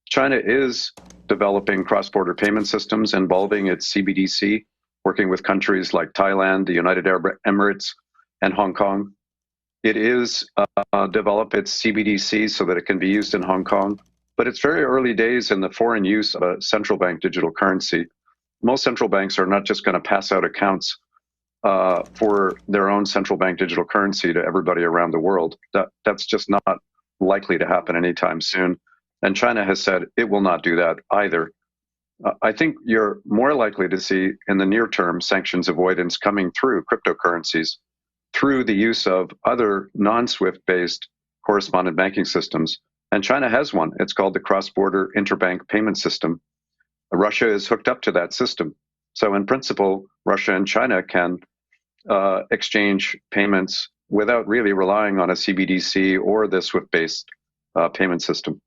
China is developing cross-border payment systems involving its CBDC, working with countries like Thailand, the United Arab Emirates, and Hong Kong. It is develop its CBDC so that it can be used in Hong Kong, but it's very early days in the foreign use of a central bank digital currency. Most central banks are not just going to pass out accounts for their own central bank digital currency to everybody around the world. That's just not likely to happen anytime soon. And China has said it will not do that either. I think you're more likely to see in the near term sanctions avoidance coming through cryptocurrencies, through the use of other non-SWIFT based correspondent banking systems. And China has one. It's called the cross-border interbank payment system. Russia is hooked up to that system. So in principle, Russia and China can exchange payments without really relying on a CBDC or the SWIFT-based payment system.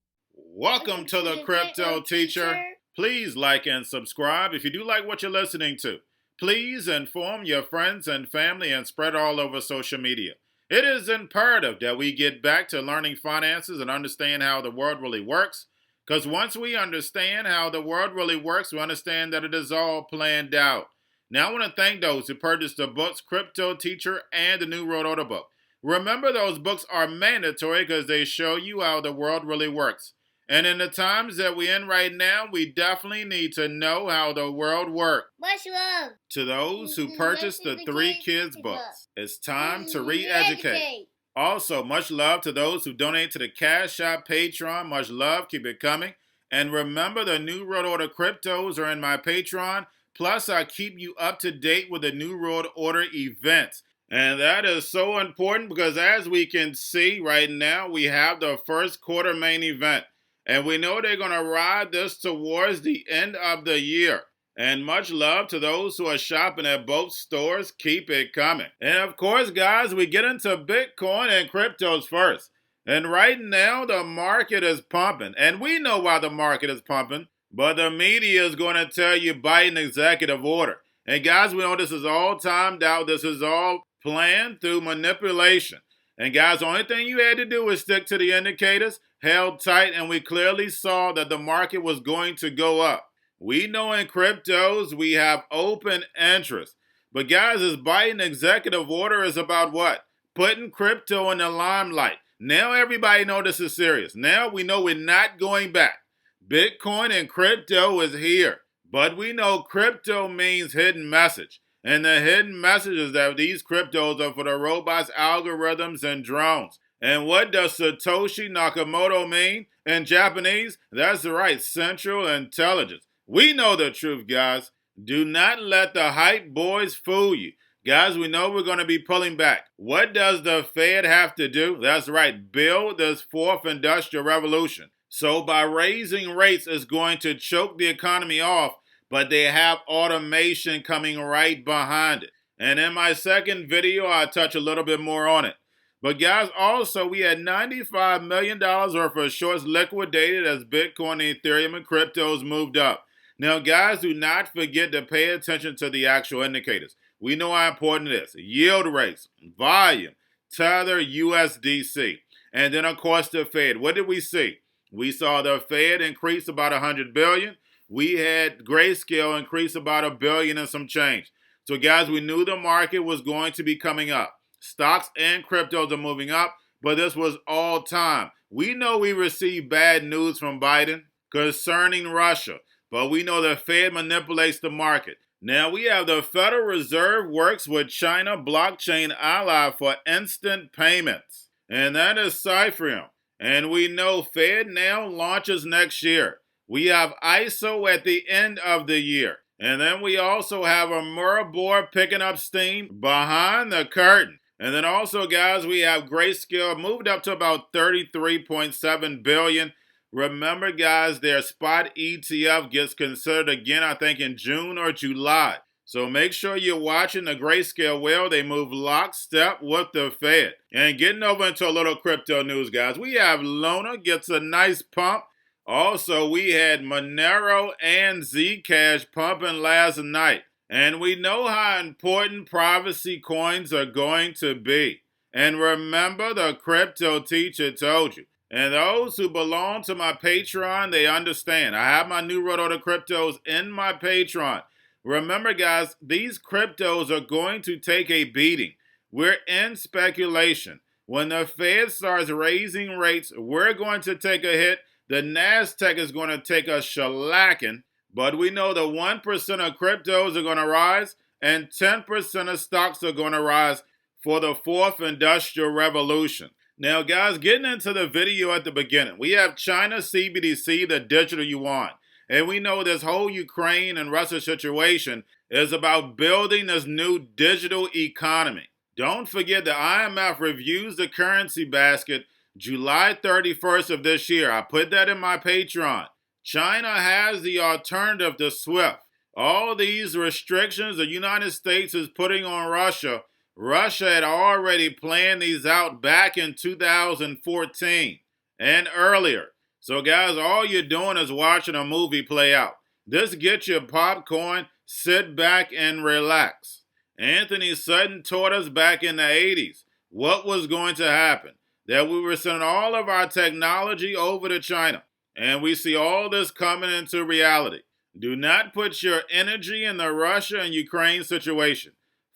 Welcome to the Crypto Teacher. Please like and subscribe if you do like what you're listening to. Please inform your friends and family and spread all over social media. It is imperative that we get back to learning finances and understand how the world really works. Because once we understand how the world really works, we understand that it is all planned out. Now I want to thank those who purchased the books Cryptoteacher and the New World Order book. Remember, those books are mandatory because they show you how the world really works. And in the times that we're in right now, we definitely need to know how the world works. Much love To those who purchased the Three Kids books, it's time to re-educate. Also, much love to those who donate to the Cash App, Patreon. Much love. Keep it coming. And remember, the New World Order cryptos are in my Patreon. Plus, I keep you up to date with the New World Order events. And that is so important because as we can see right now, we have the first quarter main event. And we know they're going to ride this towards the end of the year. And much love to those who are shopping at both stores. Keep it coming. And of course, guys, we get into Bitcoin and cryptos first. And right now, the market is pumping. And we know why the market is pumping. But the media is going to tell you Biden executive order. And guys, we know this is all timed out. This is all planned through manipulation. And guys, the only thing you had to do was stick to the indicators, held tight, and we clearly saw that the market was going to go up. We know in cryptos we have open interest. But guys, this Biden executive order is about what? Putting crypto in the limelight. Now everybody knows this is serious. Now we know we're not going back. Bitcoin and crypto is here. But we know crypto means hidden message. And the hidden message is that these cryptos are for the robots, algorithms, and drones. And what does Satoshi Nakamoto mean in Japanese? That's right, Central Intelligence. We know the truth, guys. Do not let the hype boys fool you. Guys, we know we're going to be pulling back. What does the Fed have to do? That's right, build this fourth industrial revolution. So by raising rates, it's going to choke the economy off, but they have automation coming right behind it. And in my second video, I'll touch a little bit more on it. But guys, also, we had $95 million worth of shorts liquidated as Bitcoin, Ethereum, and cryptos moved up. Now, guys, do not forget to pay attention to the actual indicators. We know how important it is. Yield rates, volume, Tether, USDC. And then, of course, the Fed. What did we see? We saw the Fed increase about $100 billion. We had Grayscale increase about $1 billion and some change. So, guys, we knew the market was going to be coming up. Stocks and cryptos are moving up, but this was all time. We know we received bad news from Biden concerning Russia, but we know the Fed manipulates the market. Now we have the Federal Reserve works with China blockchain ally for instant payments, and that is Ethereum. And we know Fed now launches next year. We have ISO at the end of the year. And then we also have a Murabor picking up steam behind the curtain. And then also, guys, we have Grayscale moved up to about $33.7 billion. Remember, guys, their spot ETF gets considered again, I think, in June or July. So make sure you're watching the Grayscale well. They move lockstep with the Fed. And getting over into a little crypto news, guys, we have Luna gets a nice pump. Also, we had Monero and Zcash pumping last night. And we know how important privacy coins are going to be. And remember, the Crypto Teacher told you. And those who belong to my Patreon, they understand. I have my New World Order cryptos in my Patreon. Remember, guys, these cryptos are going to take a beating. We're in speculation. When the Fed starts raising rates, we're going to take a hit. The NASDAQ is going to take a shellacking. But we know the 1% of cryptos are going to rise and 10% of stocks are going to rise for the fourth industrial revolution. Now, guys, getting into the video at the beginning, we have China CBDC, the digital yuan. And we know this whole Ukraine and Russia situation is about building this new digital economy. Don't forget the IMF reviews the currency basket July 31st of this year. I put that in my Patreon. China has the alternative to SWIFT. All these restrictions the United States is putting on Russia, Russia had already planned these out back in 2014 and earlier. So guys, all you're doing is watching a movie play out. This gets your popcorn, sit back and relax. Anthony Sutton taught us back in the 80s what was going to happen. That we were sending all of our technology over to China. And we see all this coming into reality. Do not put your energy in the Russia and Ukraine situation.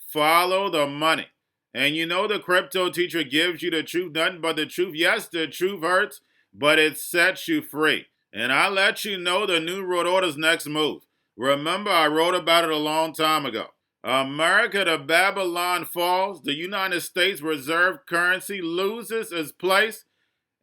Follow the money. And you know the crypto teacher gives you the truth, nothing but the truth. Yes, the truth hurts, but it sets you free. And I let you know the New World Order's next move. Remember, I wrote about it a long time ago. America to Babylon falls, the United States reserve currency loses its place,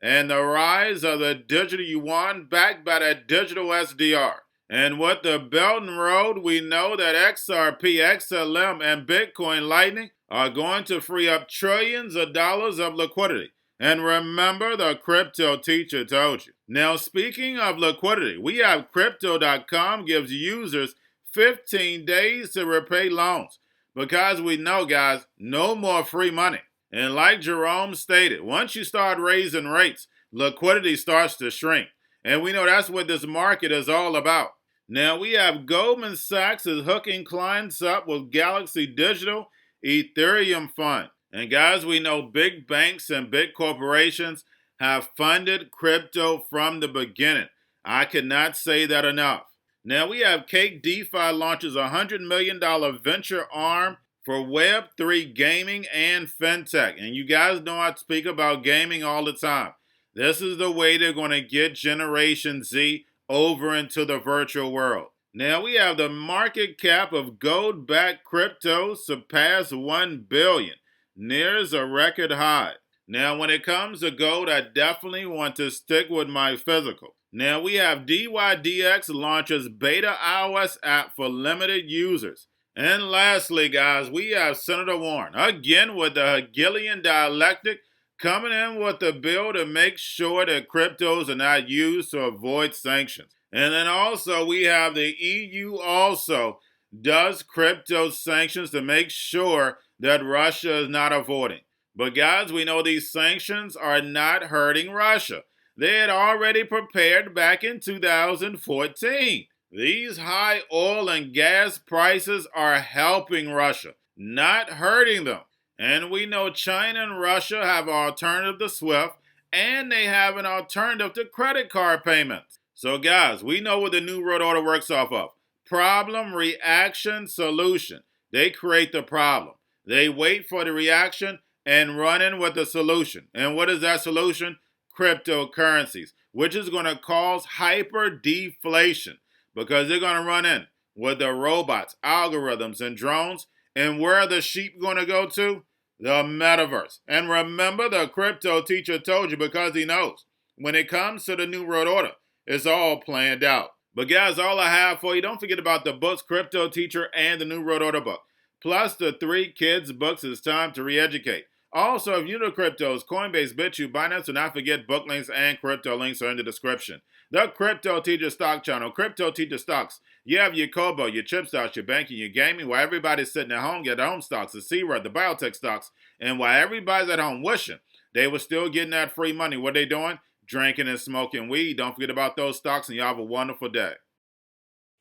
and the rise of the digital yuan backed by that digital SDR. And with the Belt and Road, we know that XRP, XLM, and Bitcoin Lightning are going to free up trillions of dollars of liquidity. And remember, the crypto teacher told you. Now, speaking of liquidity, we have Crypto.com gives users 15 days to repay loans. Because we know, guys, no more free money. And like Jerome stated, once you start raising rates, liquidity starts to shrink. And we know that's what this market is all about. Now we have Goldman Sachs is hooking clients up with Galaxy Digital Ethereum Fund. And guys, we know big banks and big corporations have funded crypto from the beginning. I cannot say that enough. Now we have Cake DeFi launches a $100 million venture arm for Web3 gaming and fintech. And you guys know I speak about gaming all the time. This is the way they're going to get Generation Z over into the virtual world. Now we have the market cap of gold-backed cryptos surpass 1 billion, nears a record high. Now when it comes to gold, I definitely want to stick with my physical. Now we have DYDX launches beta iOS app for limited users. And lastly, guys, we have Senator Warren, again with the Hegelian dialectic, coming in with the bill to make sure that cryptos are not used to avoid sanctions. And then also we have the EU also does crypto sanctions to make sure that Russia is not avoiding. But guys, we know these sanctions are not hurting Russia. They had already prepared back in 2014. These high oil and gas prices are helping Russia, not hurting them. And we know China and Russia have an alternative to SWIFT, and they have an alternative to credit card payments. So guys, we know what the New World Order works off of. Problem, reaction, solution. They create the problem. They wait for the reaction and run in with the solution. And what is that solution? Cryptocurrencies, which is going to cause hyper deflation because they're going to run in with the robots, algorithms, and drones. And where are the sheep going to go to? The metaverse. And remember, the crypto teacher told you because he knows. When it comes to the New World Order, it's all planned out. But guys, all I have for you, don't forget about the books, Crypto Teacher and the New World Order book. Plus the 3 kids books, It's Time to Re-Educate. Also, if you're new to cryptos, Coinbase, Bitrue, Binance, do not forget book links and crypto links are in the description. The Crypto Teacher Stock Channel, Crypto Teacher Stocks. You have your Kobo, your chip stocks, your banking, your gaming, while everybody's sitting at home, get their home stocks, the C-Word, the biotech stocks, and while everybody's at home wishing they were still getting that free money, what they doing? Drinking and smoking weed. Don't forget about those stocks, and y'all have a wonderful day.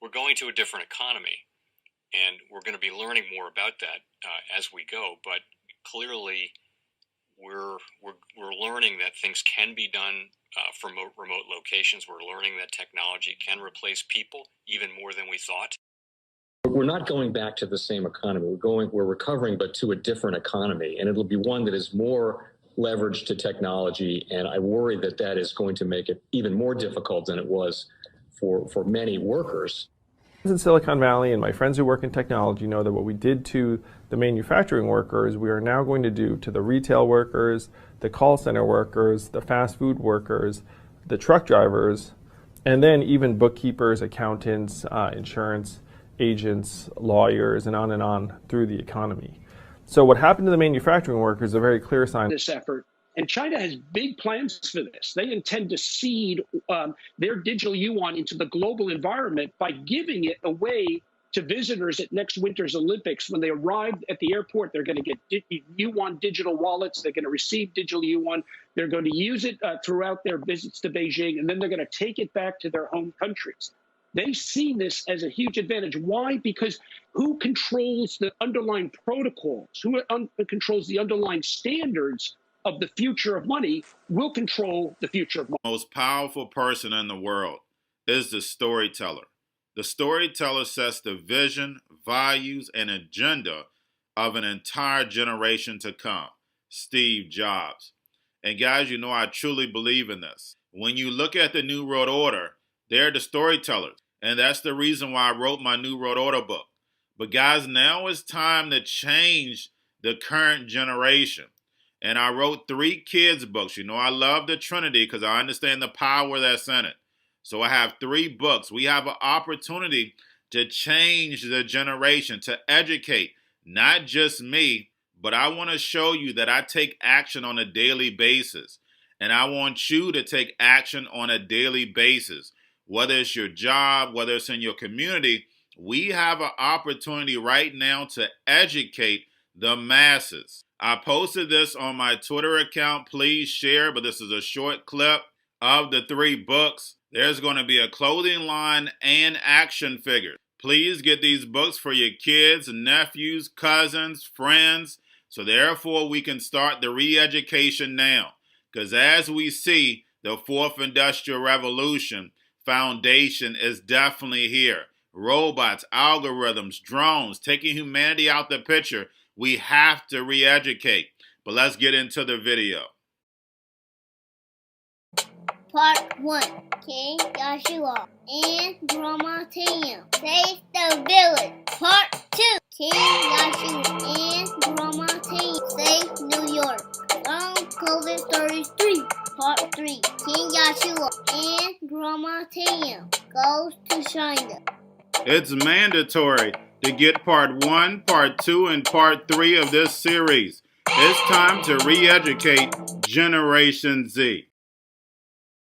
We're going to a different economy, and we're going to be learning more about that as we go, but clearly we're learning that things can be done from remote locations. We're learning that technology can replace people even more than we thought. We're not going back to the same economy. We're recovering, but to a different economy, and it'll be one that is more leveraged to technology. And I worry that that is going to make it even more difficult than it was for many workers. In Silicon Valley, and my friends who work in technology know that what we did to the manufacturing workers, we are now going to do to the retail workers, the call center workers, the fast food workers, the truck drivers, and then even bookkeepers, accountants, insurance agents, lawyers, and on through the economy. So what happened to the manufacturing workers is a very clear sign. This effort. And China has big plans for this. They intend to seed their digital yuan into the global environment by giving it away to visitors at next winter's Olympics. When they arrive at the airport, they're going to get yuan digital wallets. They're going to receive digital yuan. They're going to use it throughout their visits to Beijing, and then they're going to take it back to their home countries. They see this as a huge advantage. Why? Because who controls the underlying protocols, who controls the underlying standards of the future of money will control the future of money. The most powerful person in the world is the storyteller. The storyteller sets the vision, values, and agenda of an entire generation to come. Steve Jobs. And guys, you know I truly believe in this. When you look at the New World Order, they're the storytellers. And that's the reason why I wrote my New World Order book. But guys, now it's time to change the current generation. And I wrote 3 kids' books. You know, I love the Trinity because I understand the power that's in it. So I have 3 books. We have an opportunity to change the generation, to educate, not just me, but I want to show you that I take action on a daily basis. And I want you to take action on a daily basis. Whether it's your job, whether it's in your community, we have an opportunity right now to educate the masses. I posted this on my Twitter account. Please share, but this is a short clip of the 3 books. There's going to be a clothing line and action figures. Please get these books for your kids, nephews, cousins, friends, so therefore we can start the re-education now. Because as we see, the 4th Industrial Revolution foundation is definitely here. Robots, algorithms, drones, taking humanity out the picture. We have to re-educate. But let's get into the video. Part 1. King Joshua and Grandma Tam save the village. Part 2. King Joshua and Grandma Tam save New York from COVID-33. Part 3. King Joshua and Grandma Tam goes to China. It's mandatory to get part 1, part 2, and part 3 of this series. It's time to re-educate Generation Z.